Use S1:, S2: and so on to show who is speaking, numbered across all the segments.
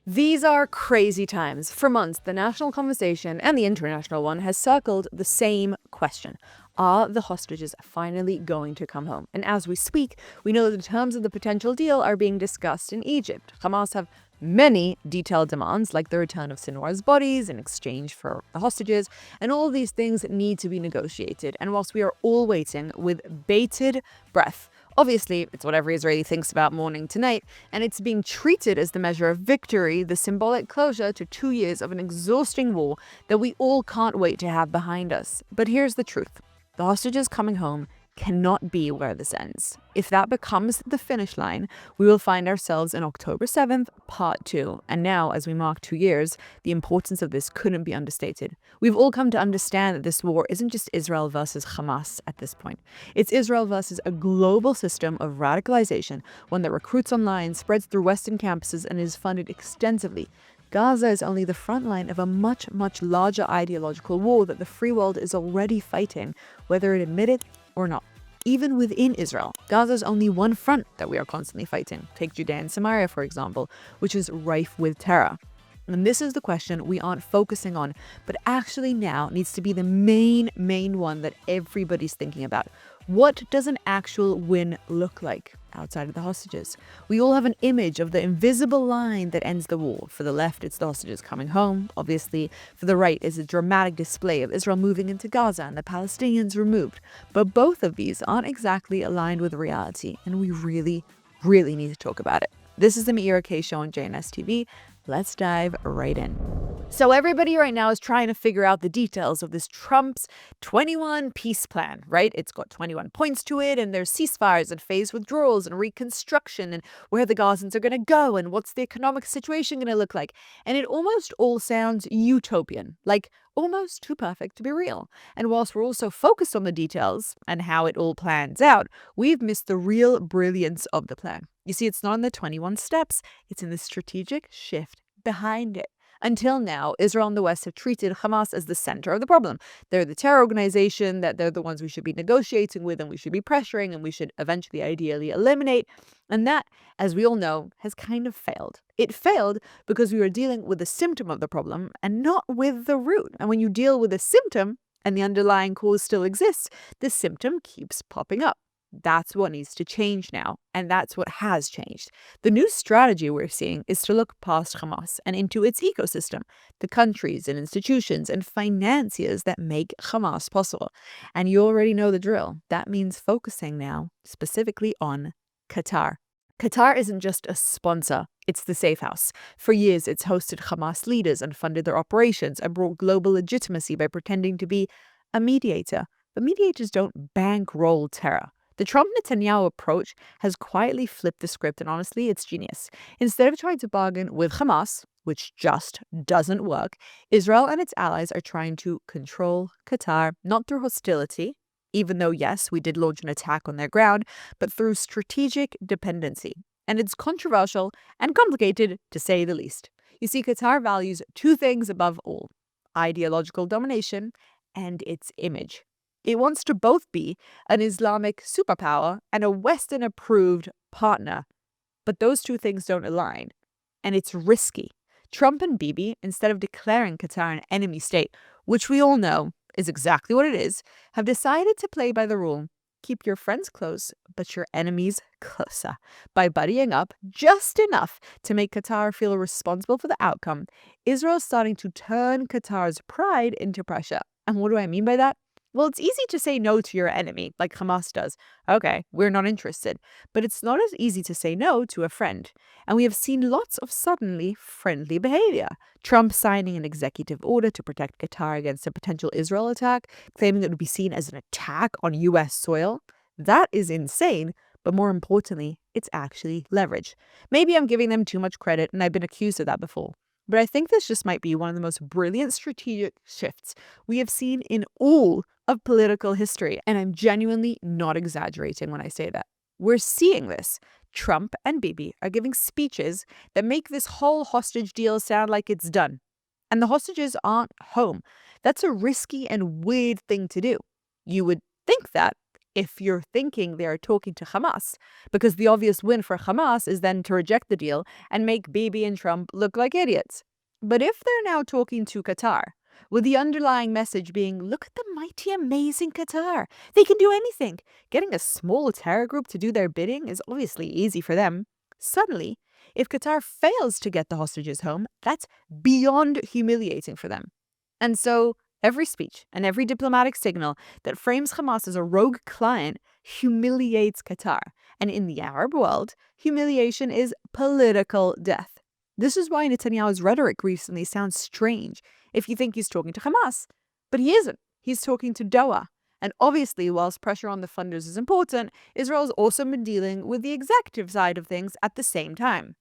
S1: These are crazy times. For months, the national conversation and the international one has circled the same question. Are the hostages finally going to come home? And as we speak, we know that the terms of the potential deal are being discussed in Egypt. Hamas have many detailed demands, like the return of Sinwar's bodies in exchange for the hostages, and all of these things need to be negotiated. And whilst we are all waiting with bated breath, obviously, it's what every Israeli thinks about morning to night, and it's being treated as the measure of victory, the symbolic closure to 2 years of an exhausting war that we all can't wait to have behind us. But here's the truth. The hostages coming home cannot be where this ends. If that becomes the finish line, we will find ourselves in October 7th, part 2. And now, as we mark 2 years, the importance of this couldn't be understated. We've all come to understand that this war isn't just Israel versus Hamas at this point. It's Israel versus a global system of radicalization, one that recruits online, spreads through Western campuses, and is funded extensively. Gaza is only the front line of a much, much larger ideological war that the free world is already fighting, whether it admit it or not. Even within Israel, Gaza is only one front that we are constantly fighting. Take Judea and Samaria, for example, which is rife with terror. And this is the question we aren't focusing on, but actually now needs to be the main one that everybody's thinking about. What does an actual win look like outside of the hostages? We all have an image of the invisible line that ends the war. For the left, it's the hostages coming home. Obviously, for the right is a dramatic display of Israel moving into Gaza and the Palestinians removed. But both of these aren't exactly aligned with reality, and we really need to talk about it. This is the Meira K show on JNS TV. Let's dive right in. So everybody right now is trying to figure out the details of this Trump's 21 peace plan, right? It's got 21 points to it, and there's ceasefires and phased withdrawals and reconstruction and where the Gazans are going to go and what's the economic situation going to look like. And it almost all sounds utopian, like almost too perfect to be real. And whilst we're also focused on the details and how it all plans out, we've missed the real brilliance of the plan. You see, it's not in the 21 steps, it's in the strategic shift behind it. Until now, Israel and the West have treated Hamas as the center of the problem. They're the terror organization, that they're the ones we should be negotiating with and we should be pressuring and we should eventually ideally eliminate. And that, as we all know, has kind of failed. It failed because we were dealing with the symptom of the problem and not with the root. And when you deal with a symptom and the underlying cause still exists, the symptom keeps popping up. That's what needs to change now, and that's what has changed. The new strategy we're seeing is to look past Hamas and into its ecosystem, the countries and institutions and financiers that make Hamas possible. And you already know the drill. That means focusing now specifically on Qatar. Qatar isn't just a sponsor, it's the safe house. For years, it's hosted Hamas leaders and funded their operations and brought global legitimacy by pretending to be a mediator. But mediators don't bankroll terror. The Trump-Netanyahu approach has quietly flipped the script, and honestly, it's genius. Instead of trying to bargain with Hamas, which just doesn't work, Israel and its allies are trying to control Qatar, not through hostility, even though, yes, we did launch an attack on their ground, but through strategic dependency. And it's controversial and complicated, to say the least. You see, Qatar values two things above all: ideological domination and its image. It wants to both be an Islamic superpower and a Western-approved partner. But those two things don't align. And it's risky. Trump and Bibi, instead of declaring Qatar an enemy state, which we all know is exactly what it is, have decided to play by the rule: keep your friends close, but your enemies closer. By buddying up just enough to make Qatar feel responsible for the outcome, Israel's starting to turn Qatar's pride into pressure. And what do I mean by that? Well, it's easy to say no to your enemy, like Hamas does. Okay, we're not interested. But it's not as easy to say no to a friend. And we have seen lots of suddenly friendly behavior. Trump signing an executive order to protect Qatar against a potential Israel attack, claiming it would be seen as an attack on U.S. soil. That is insane. But more importantly, it's actually leverage. Maybe I'm giving them too much credit, and I've been accused of that before. But I think this just might be one of the most brilliant strategic shifts we have seen in all of political history. And I'm genuinely not exaggerating when I say that. We're seeing this. Trump and Bibi are giving speeches that make this whole hostage deal sound like it's done. And the hostages aren't home. That's a risky and weird thing to do. You would think that if you're thinking they are talking to Hamas, because the obvious win for Hamas is then to reject the deal and make Bibi and Trump look like idiots. But if they're now talking to Qatar, with the underlying message being, look at the mighty, amazing Qatar. They can do anything. Getting a small terror group to do their bidding is obviously easy for them. Suddenly, if Qatar fails to get the hostages home, that's beyond humiliating for them. And so, every speech and every diplomatic signal that frames Hamas as a rogue client humiliates Qatar. And in the Arab world, humiliation is political death. This is why Netanyahu's rhetoric recently sounds strange if you think he's talking to Hamas. But he isn't. He's talking to Doha. And obviously, whilst pressure on the funders is important, Israel's also been dealing with the executive side of things at the same time.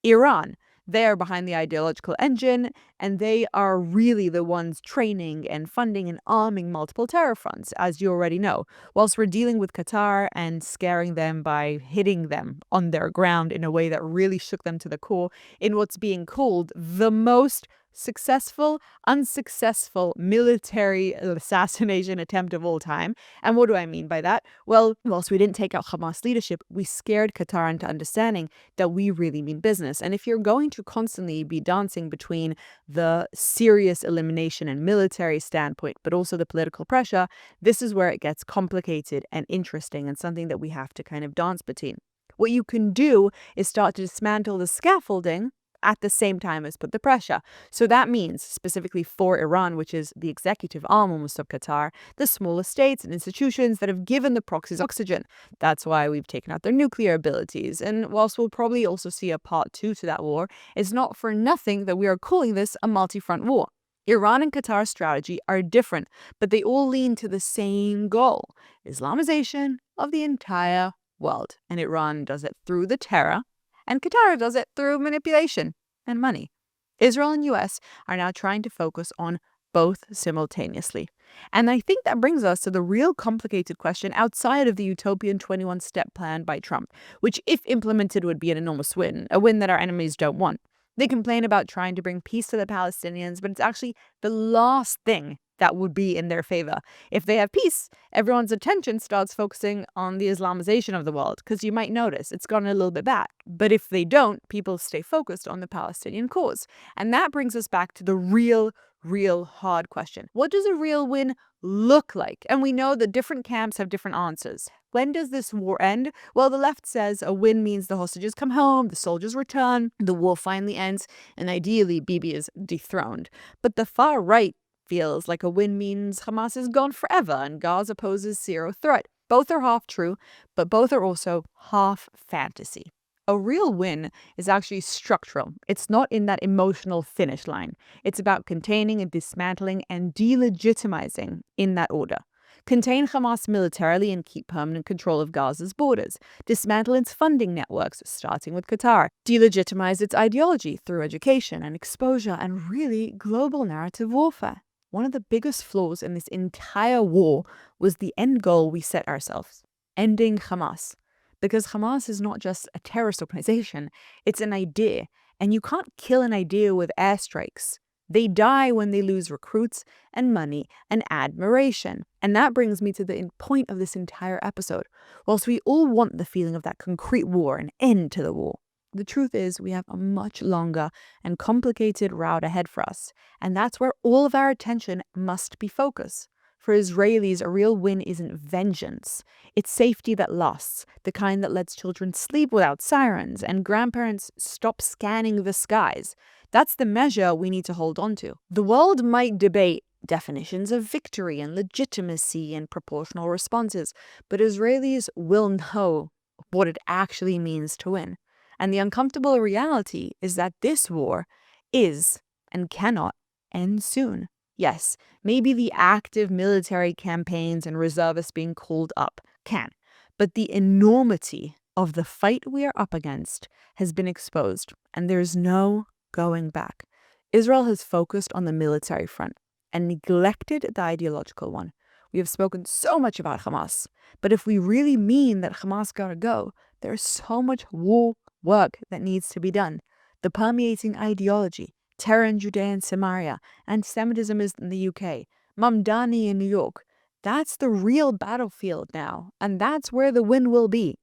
S1: Iran. They are behind the ideological engine, and they are really the ones training and funding and arming multiple terror fronts, as you already know, whilst we're dealing with Qatar and scaring them by hitting them on their ground in a way that really shook them to the core in what's being called the most successful, unsuccessful military assassination attempt of all time. And what do I mean by that? Well, whilst we didn't take out Hamas leadership, we scared Qatar into understanding that we really mean business. And if you're going to constantly be dancing between the serious elimination and military standpoint, but also the political pressure, this is where it gets complicated and interesting and something that we have to kind of dance between. What you can do is start to dismantle the scaffolding at the same time as put the pressure. So that means, specifically for Iran, which is the executive arm almost of Qatar, the smaller states and institutions that have given the proxies oxygen. That's why we've taken out their nuclear abilities. And whilst we'll probably also see a part 2 to that war, it's not for nothing that we are calling this a multi-front war. Iran and Qatar's strategy are different, but they all lean to the same goal: Islamization of the entire world. And Iran does it through the terror, and Qatar does it through manipulation and money. Israel and US are now trying to focus on both simultaneously. And I think that brings us to the real complicated question outside of the utopian 21-step plan by Trump, which if implemented would be an enormous win, a win that our enemies don't want. They complain about trying to bring peace to the Palestinians, but it's actually the last thing that would be in their favor. If they have peace, everyone's attention starts focusing on the Islamization of the world, because you might notice it's gone a little bit back. But if they don't, people stay focused on the Palestinian cause. And that brings us back to the real hard question. What does a real win look like? And we know that different camps have different answers. When does this war end? Well, the left says a win means the hostages come home, the soldiers return, the war finally ends, and ideally Bibi is dethroned. But the far right feels like a win means Hamas is gone forever and Gaza poses zero threat. Both are half true, but both are also half fantasy. A real win is actually structural. It's not in that emotional finish line. It's about containing and dismantling and delegitimizing in that order. Contain Hamas militarily and keep permanent control of Gaza's borders. Dismantle its funding networks, starting with Qatar. Delegitimize its ideology through education and exposure and really global narrative warfare. One of the biggest flaws in this entire war was the end goal we set ourselves: ending Hamas. Because Hamas is not just a terrorist organization, it's an idea. And you can't kill an idea with airstrikes. They die when they lose recruits and money and admiration. And that brings me to the point of this entire episode. Whilst we all want the feeling of that concrete war, an end to the war, the truth is we have a much longer and complicated route ahead for us. And that's where all of our attention must be focused. For Israelis, a real win isn't vengeance. It's safety that lasts, the kind that lets children sleep without sirens and grandparents stop scanning the skies. That's the measure we need to hold on to. The world might debate definitions of victory and legitimacy and proportional responses, but Israelis will know what it actually means to win. And the uncomfortable reality is that this war is and cannot end soon. Yes, maybe the active military campaigns and reservists being called up can, but the enormity of the fight we are up against has been exposed, and there's no going back. Israel has focused on the military front and neglected the ideological one. We have spoken so much about Hamas, but if we really mean that Hamas gotta go, there's so much war work that needs to be done. The permeating ideology, terror in Judea and Samaria, anti-Semitism in the UK, Mamdani in New York. That's the real battlefield now, and that's where the win will be.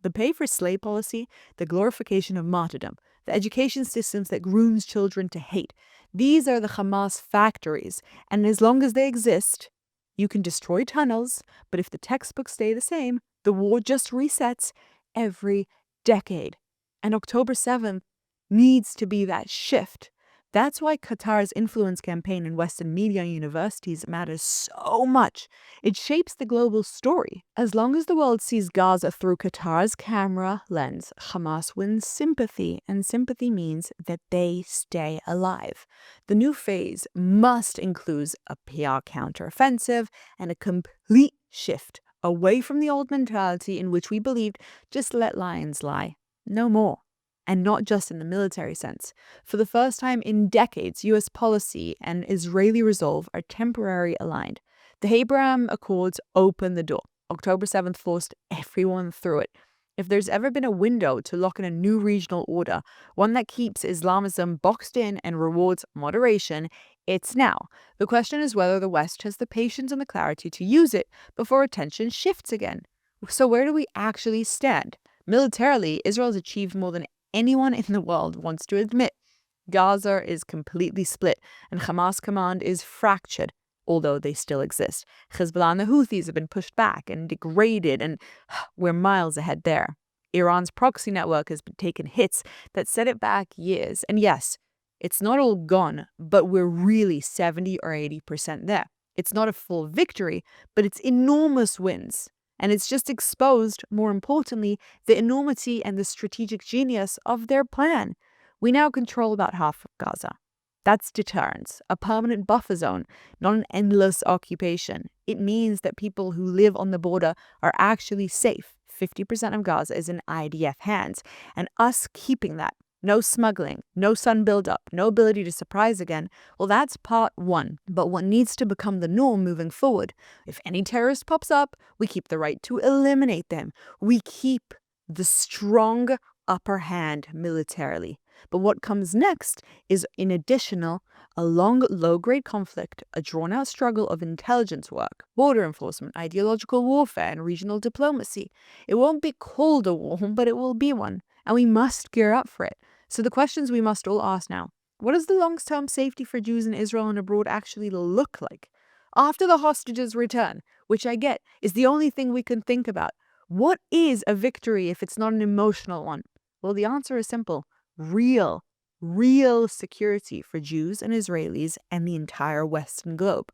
S1: The pay for slay policy, the glorification of martyrdom, the education systems that grooms children to hate. These are the Hamas factories, and as long as they exist, you can destroy tunnels, but if the textbooks stay the same, the war just resets every decade. And October 7th needs to be that shift. That's why Qatar's influence campaign in Western media and universities matters so much. It shapes the global story. As long as the world sees Gaza through Qatar's camera lens, Hamas wins sympathy, and sympathy means that they stay alive. The new phase must include a PR counteroffensive and a complete shift away from the old mentality in which we believed just let lions lie. No more. And not just in the military sense. For the first time in decades, US policy and Israeli resolve are temporarily aligned. The Abraham Accords opened the door. October 7th forced everyone through it. If there's ever been a window to lock in a new regional order, one that keeps Islamism boxed in and rewards moderation, it's now. The question is whether the West has the patience and the clarity to use it before attention shifts again. So where do we actually stand? Militarily, Israel's achieved more than anyone in the world wants to admit. Gaza is completely split, and Hamas command is fractured, although they still exist. Hezbollah and the Houthis have been pushed back and degraded, and we're miles ahead there. Iran's proxy network has been taking hits that set it back years. And yes, it's not all gone, but we're really 70 or 80% there. It's not a full victory, but it's enormous wins. And it's just exposed, more importantly, the enormity and the strategic genius of their plan. We now control about half of Gaza. That's deterrence, a permanent buffer zone, not an endless occupation. It means that people who live on the border are actually safe. 50% of Gaza is in IDF hands, and us keeping that. No smuggling, no sun buildup, no ability to surprise again. Well, that's part one. But what needs to become the norm moving forward? If any terrorist pops up, we keep the right to eliminate them. We keep the strong upper hand militarily. But what comes next is, in additional, a long, low-grade conflict, a drawn-out struggle of intelligence work, border enforcement, ideological warfare, and regional diplomacy. It won't be called a war, but it will be one, and we must gear up for it. So the questions we must all ask now: what does the long-term safety for Jews in Israel and abroad actually look like? After the hostages return, which I get is the only thing we can think about, what is a victory if it's not an emotional one? Well, the answer is simple. Real security for Jews and Israelis and the entire Western globe.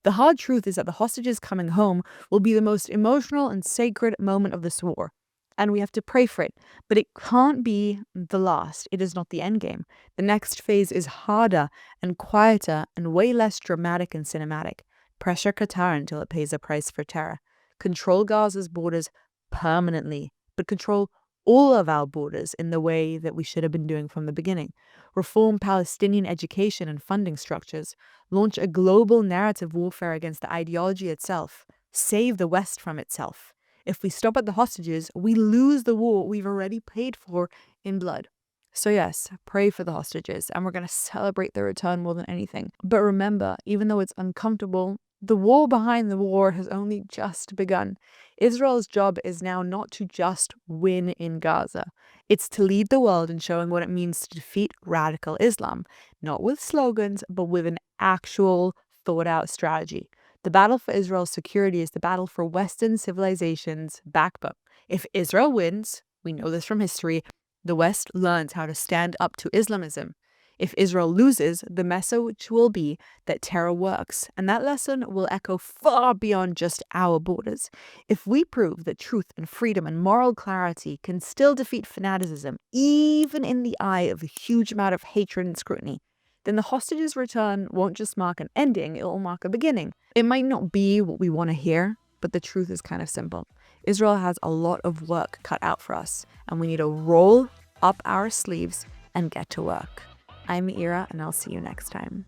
S1: The hard truth is that the hostages coming home will be the most emotional and sacred moment of this war. And we have to pray for it. But it can't be the last. It is not the endgame. The next phase is harder and quieter and way less dramatic and cinematic. Pressure Qatar until it pays a price for terror. Control Gaza's borders permanently, but control all of our borders in the way that we should have been doing from the beginning. Reform Palestinian education and funding structures. Launch a global narrative warfare against the ideology itself. Save the West from itself. If we stop at the hostages, we lose the war we've already paid for in blood. So yes, pray for the hostages, and we're going to celebrate their return more than anything. But remember, even though it's uncomfortable, the war behind the war has only just begun. Israel's job is now not to just win in Gaza. It's to lead the world in showing what it means to defeat radical Islam, not with slogans, but with an actual thought-out strategy. The battle for Israel's security is the battle for Western civilization's backbone. If Israel wins, we know this from history, the West learns how to stand up to Islamism. If Israel loses, the message will be that terror works, and that lesson will echo far beyond just our borders. If we prove that truth and freedom and moral clarity can still defeat fanaticism, even in the eye of a huge amount of hatred and scrutiny, then the hostages' return won't just mark an ending, it will mark a beginning. It might not be what we want to hear, but the truth is kind of simple. Israel has a lot of work cut out for us, and we need to roll up our sleeves and get to work. I'm Meira, and I'll see you next time.